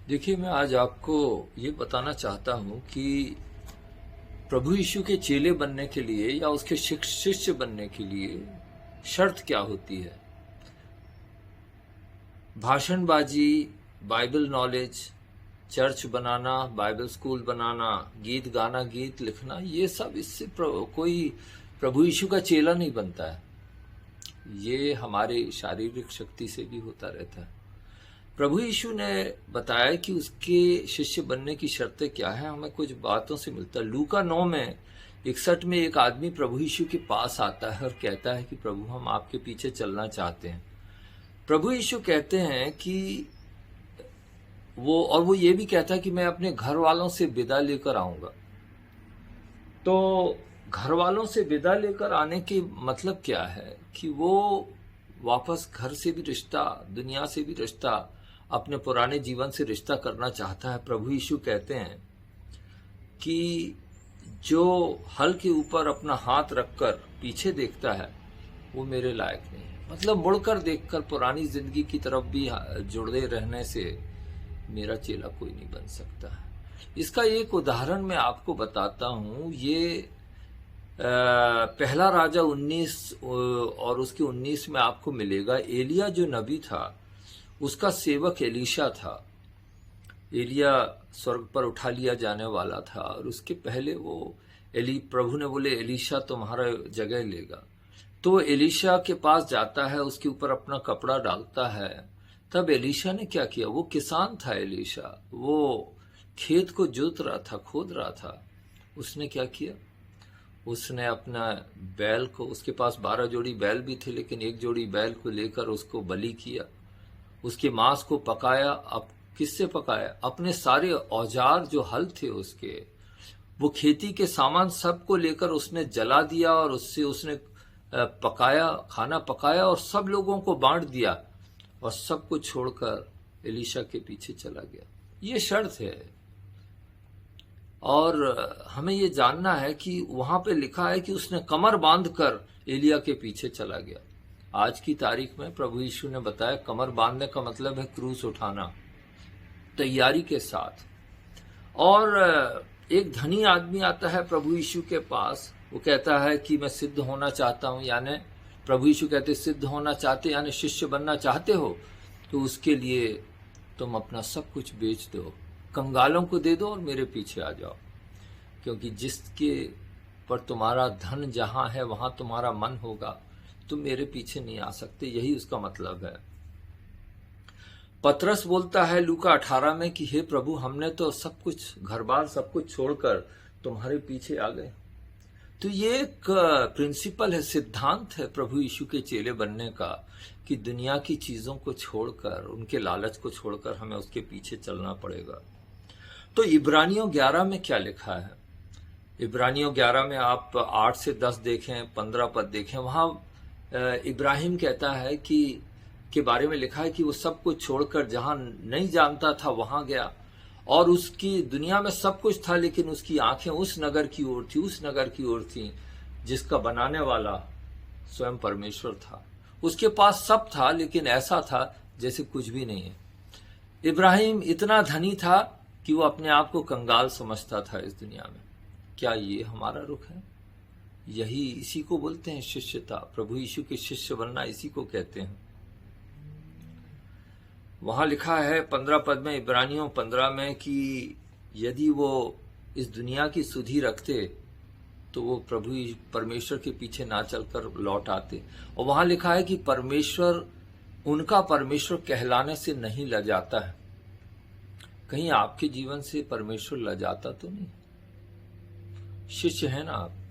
देखिए, मैं आज आपको ये बताना चाहता हूँ कि प्रभु यीशु के चेले बनने के लिए या उसके शिष्य बनने के लिए शर्त क्या होती है। भाषणबाजी, बाइबल नॉलेज, चर्च बनाना, बाइबल स्कूल बनाना, गीत गाना, गीत लिखना, ये सब इससे कोई प्रभु यीशु का चेला नहीं बनता है। ये हमारे शारीरिक शक्ति से भी होता रहता है। प्रभु यीशु ने बताया कि उसके शिष्य बनने की शर्तें क्या है, हमें कुछ बातों से मिलता है। लूका 9 में 61 में एक आदमी प्रभु यीशु के पास आता है और कहता है कि प्रभु, हम आपके पीछे चलना चाहते हैं। प्रभु यीशु कहते हैं कि वो ये भी कहता है कि मैं अपने घर वालों से विदा लेकर आऊंगा। तो घर वालों से विदा लेकर आने के मतलब क्या है कि वो वापस घर से भी रिश्ता, दुनिया से भी रिश्ता, अपने पुराने जीवन से रिश्ता करना चाहता है। प्रभु यीशु कहते हैं कि जो हल के ऊपर अपना हाथ रखकर पीछे देखता है वो मेरे लायक नहीं है। मतलब मुड़कर देखकर पुरानी जिंदगी की तरफ भी जुड़े रहने से मेरा चेला कोई नहीं बन सकता है। इसका एक उदाहरण मैं आपको बताता हूँ। ये पहला राजा 19 और उसके 19 में आपको मिलेगा। एलिया जो नबी था, उसका सेवक एलीशा था। एलिया स्वर्ग पर उठा लिया जाने वाला था और उसके पहले प्रभु ने बोले एलीशा तुम्हारा जगह लेगा। तो एलीशा के पास जाता है, उसके ऊपर अपना कपड़ा डालता है। तब एलीशा ने क्या किया? वो किसान था एलीशा, वो खेत को जोत रहा था, खोद रहा था। उसने क्या किया? उसने अपना बैल को, उसके पास 12 जोड़ी बैल भी थे, लेकिन एक जोड़ी बैल को लेकर उसको बलि किया। उसके मांस को पकाया। अब किससे पकाया? अपने सारे औजार जो हल थे उसके, वो खेती के सामान सबको लेकर उसने जला दिया और उससे उसने पकाया, खाना पकाया और सब लोगों को बांट दिया और सबको छोड़कर एलीशा के पीछे चला गया। ये शर्त है। और हमें ये जानना है कि वहां पे लिखा है कि उसने कमर बांधकर एलिया के पीछे चला गया। आज की तारीख में प्रभु यीशु ने बताया कमर बांधने का मतलब है क्रूस उठाना, तैयारी के साथ। और एक धनी आदमी आता है प्रभु यीशु के पास। वो कहता है कि मैं सिद्ध होना चाहता हूं, यानी प्रभु यीशु कहते सिद्ध होना चाहते यानी शिष्य बनना चाहते हो तो उसके लिए तुम अपना सब कुछ बेच दो, कंगालों को दे दो और मेरे पीछे आ जाओ। क्योंकि जिसके पर तुम्हारा धन जहां है वहां तुम्हारा मन होगा। तुम मेरे पीछे नहीं आ सकते, यही उसका मतलब है। पतरस बोलता है लूका 18 में कि हे प्रभु, हमने तो सब कुछ, घर बार सब कुछ छोड़कर तुम्हारे पीछे आ गए। तो ये एक प्रिंसिपल है, सिद्धांत है प्रभु यीशु के चेले बनने का कि दुनिया की चीजों को छोड़कर, उनके लालच को छोड़कर हमें उसके पीछे चलना पड़ेगा। तो इब्रानियों 11 में क्या लिखा है? इब्रानियों 11 में आप 8 से 10 देखें, 15 पद देखें। वहां इब्राहिम कहता है कि के बारे में लिखा है कि वो सब कुछ छोड़कर जहां नहीं जानता था वहां गया और उसकी दुनिया में सब कुछ था, लेकिन उसकी आंखें उस नगर की ओर थी, उस नगर की ओर थी जिसका बनाने वाला स्वयं परमेश्वर था। उसके पास सब था, लेकिन ऐसा था जैसे कुछ भी नहीं है। इब्राहिम इतना धनी था कि वो अपने आप को कंगाल समझता था इस दुनिया में। क्या ये हमारा रुख है? यही, इसी को बोलते हैं शिष्यता। प्रभु यीशु के शिष्य बनना इसी को कहते हैं। वहां लिखा है 15 पद में, इब्रानियों 15 में, कि यदि वो इस दुनिया की सुधि रखते तो वो परमेश्वर के पीछे ना चलकर लौट आते। और वहां लिखा है कि परमेश्वर उनका परमेश्वर कहलाने से नहीं लजाता है। कहीं आपके जीवन से परमेश्वर लजाता तो नहीं? शिष्य है ना आप।